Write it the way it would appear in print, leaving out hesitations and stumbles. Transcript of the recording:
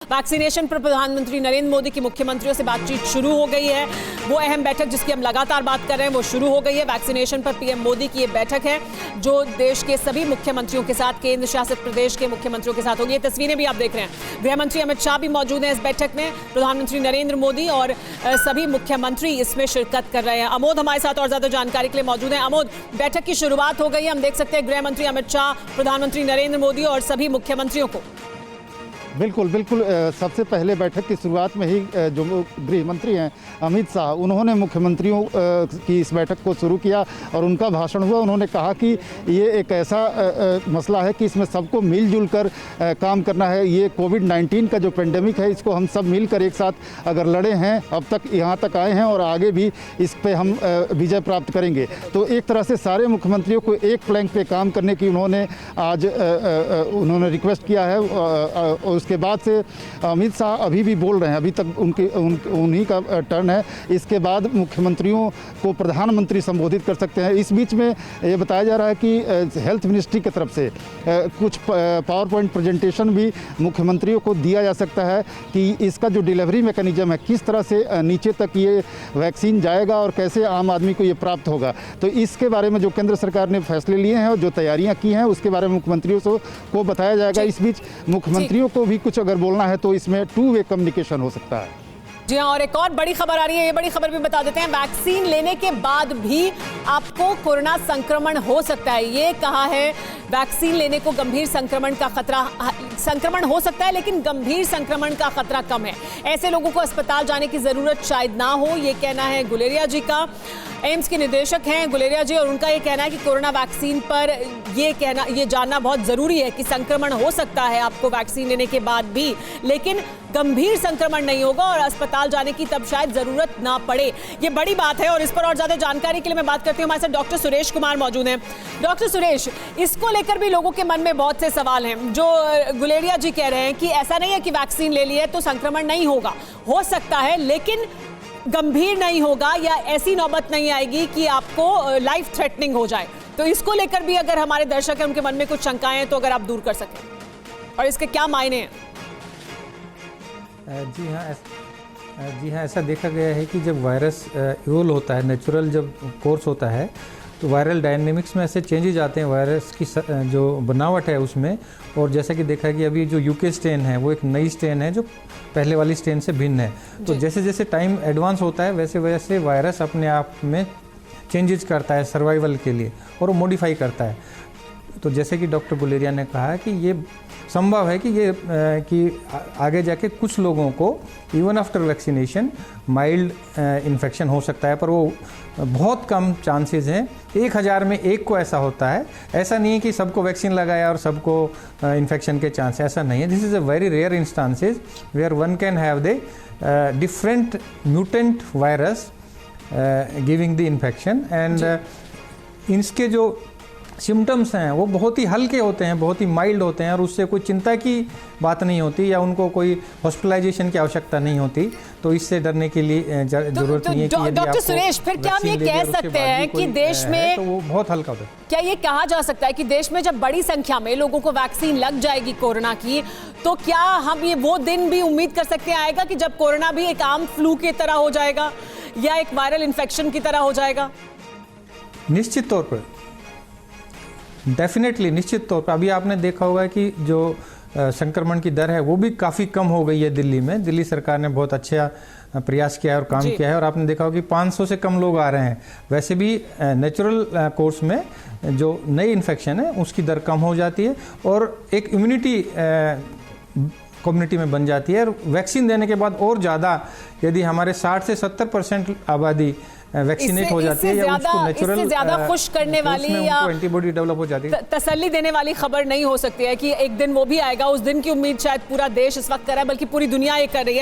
Vaccination पर प्रधानमंत्री नरेंद्र मोदी की मुख्यमंत्रियों से बातचीत शुरू हो गई है। वो अहम बैठक जिसकी हम लगातार बात कर रहे हैं वो शुरू हो गई है। वैक्सीनेशन पर पीएम मोदी की ये बैठक है जो देश के सभी मुख्यमंत्रियों के साथ, केंद्र शासित प्रदेश के मुख्यमंत्रियों के साथ होगी। ये तस्वीरें भी आप देख रहे हैं। गृह मंत्री अमित शाह भी मौजूद हैं इस बैठक में। प्रधानमंत्री नरेंद्र मोदी और सभी मुख्यमंत्री इसमें शिरकत कर रहे हैं। अमोद हमारे साथ और ज्यादा जानकारी के लिए मौजूद हैं। अमोद, बैठक की शुरुआत हो गई है। हम देख सकते हैं गृह मंत्री अमित शाह, प्रधानमंत्री नरेंद्र मोदी और सभी मुख्यमंत्रियों को। बिल्कुल बिल्कुल। सबसे पहले बैठक की शुरुआत में ही जो गृह मंत्री हैं अमित शाह, उन्होंने मुख्यमंत्रियों की इस बैठक को शुरू किया और उनका भाषण हुआ। उन्होंने कहा कि ये एक ऐसा मसला है कि इसमें सबको मिलजुल कर काम करना है। ये कोविड-19 का जो पेंडेमिक है, इसको हम सब मिलकर एक साथ अगर लड़े हैं, अब तक यहाँ तक आए हैं और आगे भी इस पे हम विजय प्राप्त करेंगे। तो एक तरह से सारे मुख्यमंत्रियों को एक प्लैंक पे काम करने की उन्होंने आज उन्होंने रिक्वेस्ट किया है। उसके बाद से अमित शाह अभी भी बोल रहे हैं, अभी तक उन्हीं का टर्न है। इसके बाद मुख्यमंत्रियों को प्रधानमंत्री संबोधित कर सकते हैं। इस बीच में ये बताया जा रहा है कि हेल्थ मिनिस्ट्री की तरफ से कुछ पावर पॉइंट प्रेजेंटेशन भी मुख्यमंत्रियों को दिया जा सकता है कि इसका जो डिलीवरी मैकेनिज्म है, किस तरह से नीचे तक ये वैक्सीन जाएगा और कैसे आम आदमी को ये प्राप्त होगा। तो इसके बारे में जो केंद्र सरकार ने फैसले लिए हैं और जो तैयारियां की हैं, उसके बारे में मुख्यमंत्रियों को बताया जाएगा। इस बीच मुख्यमंत्रियों को भी कुछ अगर बोलना है तो इसमें 2 वे कम्युनिकेशन हो सकता है। जी हाँ, और एक और बड़ी खबर आ रही है। ये बड़ी खबर भी बता देते हैं। वैक्सीन लेने के बाद भी आपको कोरोना संक्रमण हो सकता है। ये कहा है, वैक्सीन लेने को गंभीर संक्रमण का खतरा, संक्रमण हो सकता है लेकिन गंभीर संक्रमण का खतरा कम है। ऐसे लोगों को अस्पताल जाने की जरूरत शायद ना हो, ये कहना है गुलेरिया जी का। एम्स के निदेशक हैं गुलेरिया जी और उनका ये कहना है कि कोरोना वैक्सीन पर ये जानना बहुत जरूरी है कि संक्रमण हो सकता है आपको वैक्सीन लेने के बाद भी, लेकिन गंभीर संक्रमण नहीं होगा और अस्पताल जाने की तब शायद जरूरत ना पड़े। ये बड़ी बात है और इस पर और ज्यादा जानकारी के लिए मैं बात करती हूँ। हमारे साथ डॉक्टर सुरेश कुमार मौजूद हैं। डॉक्टर सुरेश, इसको लेकर भी लोगों के मन में बहुत से सवाल हैं। जो गुलेरिया जी कह रहे हैं कि ऐसा नहीं है कि वैक्सीन ले लिए तो संक्रमण नहीं होगा, हो सकता है लेकिन गंभीर नहीं होगा या ऐसी नौबत नहीं आएगी कि आपको लाइफ थ्रेटनिंग हो जाए। तो इसको लेकर भी अगर हमारे दर्शक हैं उनके मन में कुछ शंकाएं हैं तो अगर आप दूर कर सकें और इसके क्या मायने हैं। जी हाँ, ऐसा देखा गया है कि जब वायरस इवोल्व होता है, नेचुरल जब कोर्स होता है, तो वायरल डायनेमिक्स में ऐसे चेंजेस आते हैं वायरस की जो बनावट है उसमें। और जैसा कि देखा है कि अभी जो यूके स्ट्रेन है वो एक नई स्ट्रेन है जो पहले वाली स्ट्रेन से भिन्न है। तो जैसे जैसे टाइम एडवांस होता है वैसे वैसे वायरस अपने आप में चेंजेस करता है सर्वाइवल के लिए और वो मॉडिफाई करता है। तो जैसे कि डॉक्टर गुलेरिया ने कहा कि ये संभव है कि आगे जाके कुछ लोगों को even after vaccination mild infection हो सकता है, पर वो बहुत कम चांसेस हैं। 1000 में 1 को ऐसा होता है। ऐसा नहीं है कि सबको वैक्सीन लगाया और सबको इन्फेक्शन के चांस, ऐसा नहीं है। This is a very rare instances where one can have the different mutant virus giving the infection and इनके जो सिम्टम्स हैं वो बहुत ही हल्के होते हैं, बहुत ही माइल्ड होते हैं और उससे कोई चिंता की बात नहीं होती या उनको कोई हॉस्पिटलाइजेशन की आवश्यकता नहीं होती। तो इससे डरने के लिए जरूरत नहीं है कि डॉक्टर सुरेश, फिर क्या हम ये कह सकते हैं कि देश में तो वो बहुत हल्का होता है? क्या ये कहा जा सकता है कि देश में जब बड़ी संख्या में लोगों को वैक्सीन लग जाएगी कोरोना की, तो क्या हम ये वो दिन भी उम्मीद कर सकते हैं आएगा कि जब कोरोना भी एक आम फ्लू की तरह हो जाएगा या एक वायरल इन्फेक्शन की तरह हो जाएगा? निश्चित तौर पर, डेफिनेटली, निश्चित तौर पर। अभी आपने देखा होगा कि जो संक्रमण की दर है वो भी काफ़ी कम हो गई है दिल्ली में। दिल्ली सरकार ने बहुत अच्छा प्रयास किया है और काम किया है और आपने देखा होगा कि 500 से कम लोग आ रहे हैं। वैसे भी नेचुरल कोर्स में जो नई इन्फेक्शन है उसकी दर कम हो जाती है और एक इम्यूनिटी कम्युनिटी में बन जाती है। और वैक्सीन देने के बाद और ज़्यादा, यदि हमारे 60 से 70% आबादी वैक्सीनेट हो जाती है या उसको नेचुरल, इससे ज्यादा खुश करने वाली या एंटीबॉडी डेवलप हो जाती है, तसल्ली देने वाली खबर नहीं हो सकती है कि एक दिन वो भी आएगा। उस दिन की उम्मीद शायद पूरा देश इस वक्त कर रहा है, बल्कि पूरी दुनिया ये कर रही है।